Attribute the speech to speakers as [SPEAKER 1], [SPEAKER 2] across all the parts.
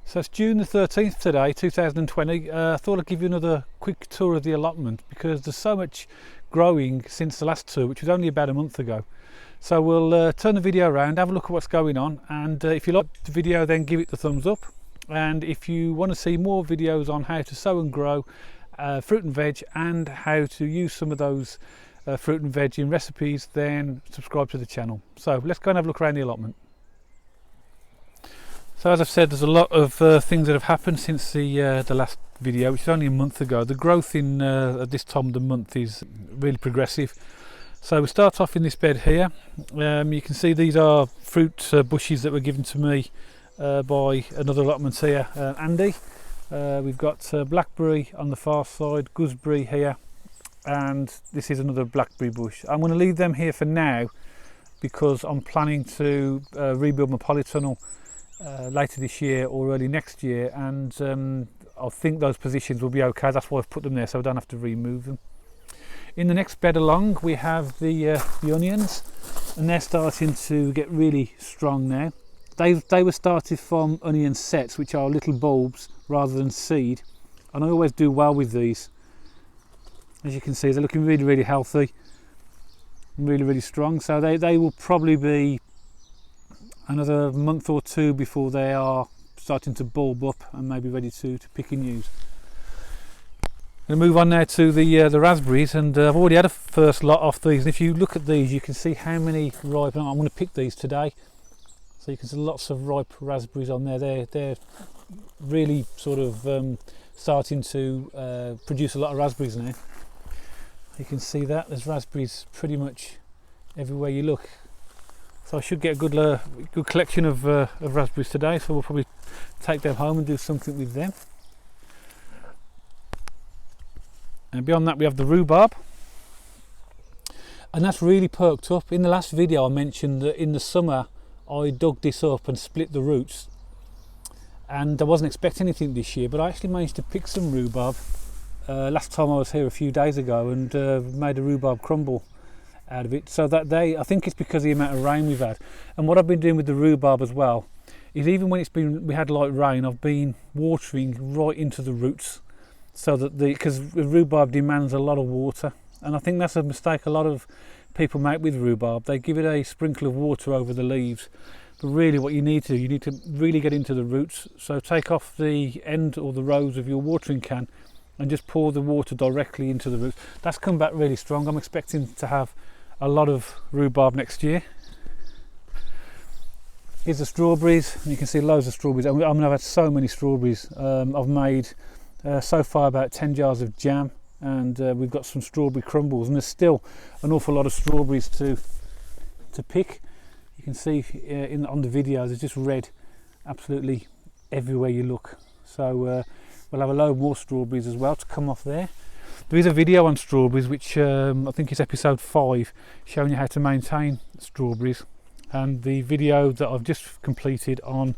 [SPEAKER 1] So it's June the 13th today, 2020. I thought I'd give you another quick tour of the allotment because there's so much growing since the last tour, which was only about a month ago. So we'll turn the video around, have a look at what's going on, and if you like the video then give it the thumbs up. And if you want to see more videos on how to sow and grow fruit and veg and how to use some of those fruit and veg in recipes, then subscribe to the channel. So let's go and have a look around the allotment. So as I've said, there's a lot of things that have happened since the last video, which is only a month ago. The growth in at this time of the month is really progressive. So we start off in this bed here. You can see these are fruit bushes that were given to me by another allotment here, Andy. We've got blackberry on the far side, gooseberry here, and this is another blackberry bush. I'm going to leave them here for now because I'm planning to rebuild my polytunnel later this year or early next year, and I think those positions will be okay. That's why I've put them there, so I don't have to remove them. In the next bed along we have the onions, and they're starting to get really strong now. They were started from onion sets, which are little bulbs rather than seed, and I always do well with these. As you can see, they're looking really healthy, really strong. So they will probably be another month or two before they are starting to bulb up and maybe ready to pick and use. I'm going to move on now to the raspberries, and I've already had a first lot off these. And if you look at these, you can see how many ripe. I'm going to pick these today, so you can see lots of ripe raspberries on there. They're really sort of starting to produce a lot of raspberries now. You can see that there's raspberries pretty much everywhere you look. So I should get a good collection of raspberries today, so we'll probably take them home and do something with them. And beyond that we have the rhubarb, and that's really perked up. In the last video I mentioned that in the summer I dug this up and split the roots, and I wasn't expecting anything this year, but I actually managed to pick some rhubarb last time I was here a few days ago, and made a rhubarb crumble out of it. So that day, I think it's because of the amount of rain we've had. And what I've been doing with the rhubarb as well is, even when we had light rain, I've been watering right into the roots, so that because the rhubarb demands a lot of water, and I think that's a mistake a lot of people make with rhubarb. They give it a sprinkle of water over the leaves, but really what you need to really get into the roots. So take off the end or the rows of your watering can and just pour the water directly into the roots. That's come back really strong. I'm expecting to have a lot of rhubarb next year. Here's the strawberries, and you can see loads of strawberries. I mean, I've had so many strawberries. I've made so far about 10 jars of jam, and we've got some strawberry crumbles, and there's still an awful lot of strawberries to pick. You can see on the videos there's just red absolutely everywhere you look. So we'll have a load more strawberries as well to come off there. There is a video on strawberries, which I think is episode 5, showing you how to maintain strawberries, and the video that I've just completed on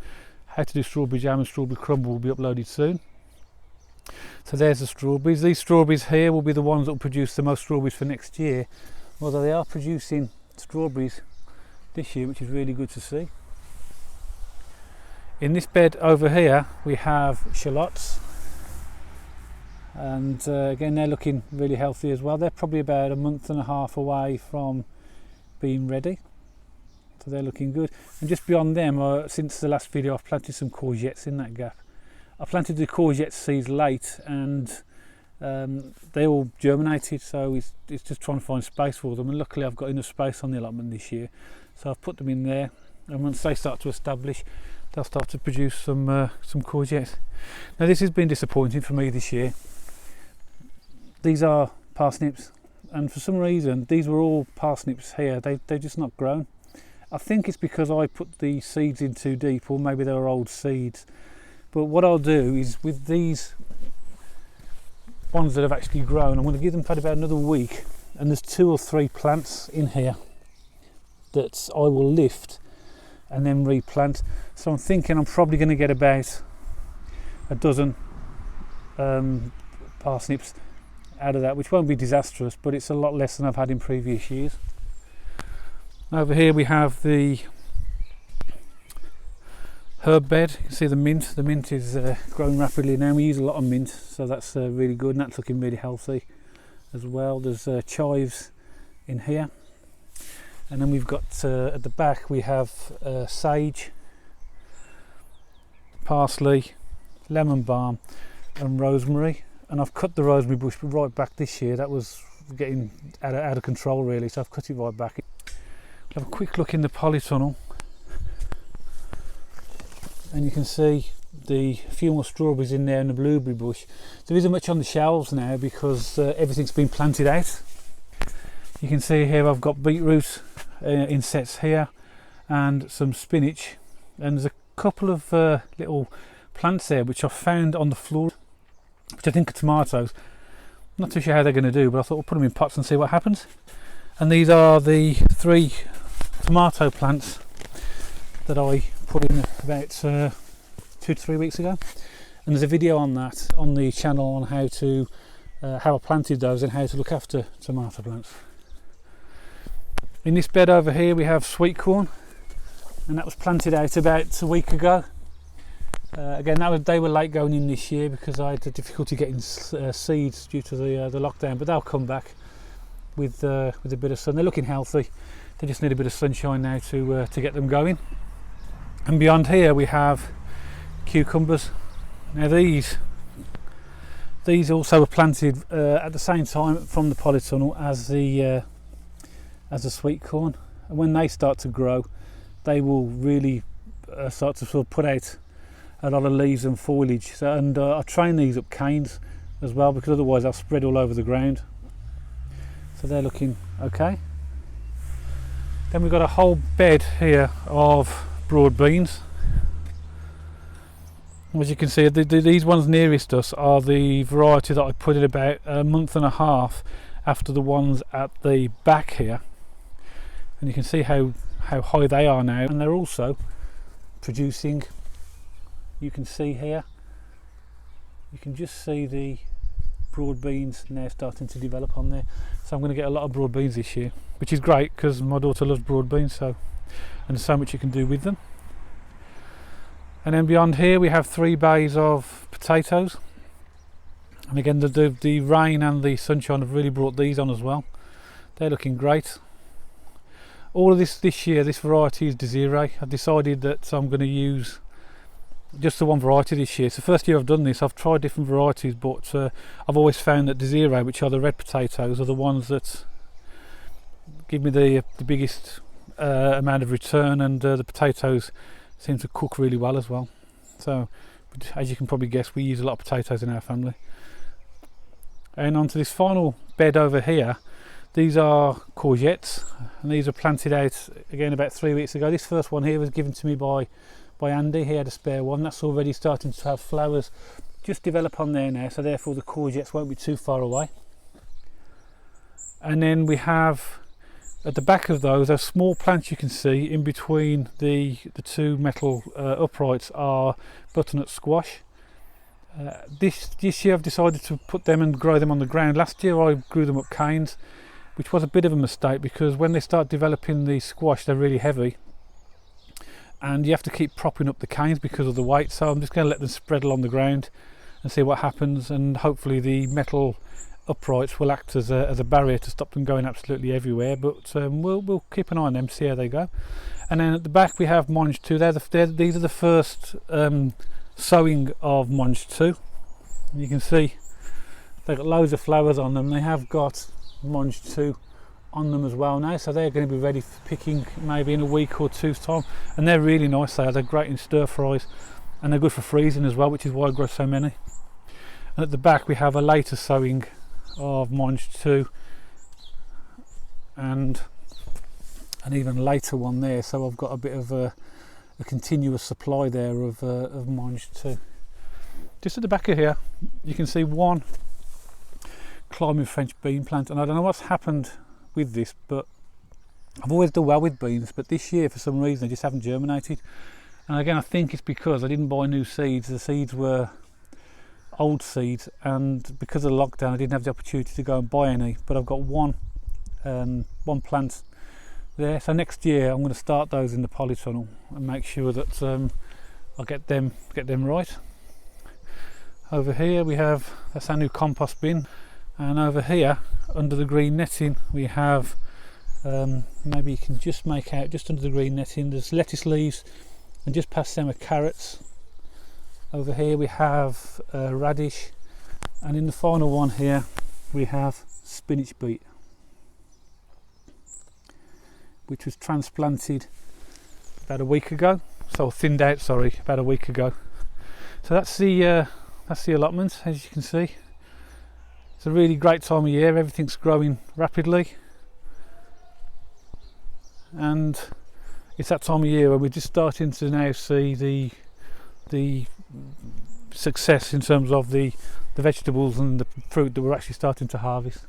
[SPEAKER 1] how to do strawberry jam and strawberry crumble will be uploaded soon. So there's the strawberries. These strawberries here will be the ones that will produce the most strawberries for next year, although they are producing strawberries this year, which is really good to see. In this bed over here we have shallots, and again they're looking really healthy as well. They're probably about a month and a half away from being ready, so they're looking good. And just beyond them, since the last video, I've planted some courgettes in that gap. I planted the courgette seeds late, and they all germinated, so it's just trying to find space for them, and luckily I've got enough space on the allotment this year, so I've put them in there, and once they start to establish, they'll start to produce some courgettes. Now this has been disappointing for me this year. These are parsnips, and for some reason these were all parsnips here. They're just not grown. I think it's because I put the seeds in too deep, or maybe they were old seeds. But what I'll do is, with these ones that have actually grown, I'm going to give them about another week, and there's 2 or 3 plants in here that I will lift and then replant. So I'm thinking I'm probably going to get about a dozen parsnips out of that, which won't be disastrous, but it's a lot less than I've had in previous years. Over here we have the herb bed. You can see the mint is growing rapidly now. We use a lot of mint, so that's really good, and that's looking really healthy as well. There's chives in here, and then we've got at the back we have sage, parsley, lemon balm and rosemary, and I've cut the rosemary bush right back this year. That was getting out of control really, so I've cut it right back. Have a quick look in the polytunnel, and you can see the few more strawberries in there and the blueberry bush. There isn't much on the shelves now because everything's been planted out. You can see here I've got beetroot in sets here and some spinach, and there's a couple of little plants there which I found on the floor, which I think are tomatoes. I'm not too sure how they're going to do, but I thought we'll put them in pots and see what happens. And these are the 3 tomato plants that I put in about 2 to 3 weeks ago, and there's a video on that on the channel on how I planted those and how to look after tomato plants. In this bed over here we have sweet corn, and that was planted out about a week ago. Again, they were late going in this year because I had difficulty getting seeds due to the lockdown, but they'll come back with a bit of sun. They're looking healthy. They just need a bit of sunshine now to get them going. And beyond here we have cucumbers. Now these also were planted at the same time from the polytunnel as the sweet corn, and when they start to grow they will really start to sort of put out a lot of leaves and foliage. So, and I train these up canes as well, because otherwise they'll spread all over the ground. So they're looking okay. Then we've got a whole bed here of broad beans. As you can see, these ones nearest us are the variety that I put in about a month and a half after the ones at the back here, and you can see how high they are now, and they're also producing. You can see here, you can just see the broad beans now starting to develop on there. So I'm going to get a lot of broad beans this year, which is great because my daughter loves broad beans, and there's so much you can do with them. And then beyond here we have 3 bays of potatoes, and again the rain and the sunshine have really brought these on as well. They're looking great. All of this year, this variety is Desiree. I've decided that I'm going to use just the one variety this year. It's the first year I've done this. I've tried different varieties, but I've always found that Desiree, which are the red potatoes, are the ones that give me the biggest amount of return, and the potatoes seem to cook really well as well. So as you can probably guess, we use a lot of potatoes in our family. And onto this final bed over here, these are courgettes, and these are planted out again about 3 weeks ago. This first one here was given to me by Andy. He had a spare one. That's already starting to have flowers just develop on there now, so therefore the courgettes won't be too far away. And then we have at the back of those small plants you can see in between the 2 metal uprights are butternut squash. This year I've decided to put them and grow them on the ground. Last year I grew them up canes, which was a bit of a mistake because when they start developing the squash they're really heavy, and you have to keep propping up the canes because of the weight. So I'm just going to let them spread along the ground and see what happens, and hopefully the metal uprights will act as a barrier to stop them going absolutely everywhere. But we'll keep an eye on them, see how they go. And then at the back we have mangetout. These are the first sowing of mangetout. You can see they've got loads of flowers on them. They have got mangetout on them as well now, so they're going to be ready for picking maybe in a week or two's time, and they're really nice. They're great in stir fries, and they're good for freezing as well, which is why I grow so many. And at the back we have a later sowing of mangetout and an even later one there, so I've got a bit of a continuous supply there of mangetout. Just at the back of here you can see one climbing French bean plant, and I don't know what's happened with this, but I've always done well with beans, but this year for some reason they just haven't germinated. And again, I think it's because I didn't buy new seeds. The seeds were old seeds, and because of the lockdown I didn't have the opportunity to go and buy any, but I've got one plant there. So next year I'm going to start those in the polytunnel and make sure that I'll get them right. Over here we have, that's our new compost bin, and over here under the green netting we have, maybe you can just make out just under the green netting, there's lettuce leaves, and just past them are carrots. Over here we have radish, and in the final one here we have spinach beet, which was transplanted about a week ago, so thinned out, sorry, about a week ago. So that's the allotment, as you can see. It's a really great time of year, everything's growing rapidly, and it's that time of year where we're just starting to now see the success in terms of the vegetables and the fruit that we're actually starting to harvest.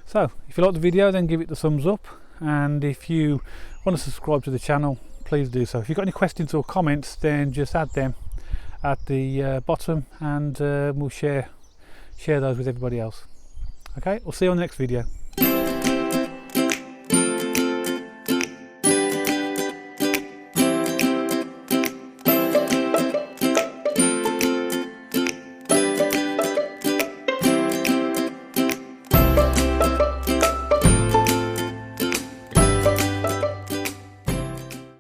[SPEAKER 1] So if you like the video, then give it the thumbs up, and if you want to subscribe to the channel, please do so. If you've got any questions or comments, then just add them at the bottom, and we'll share those with everybody else. Okay, we'll see you on the next video.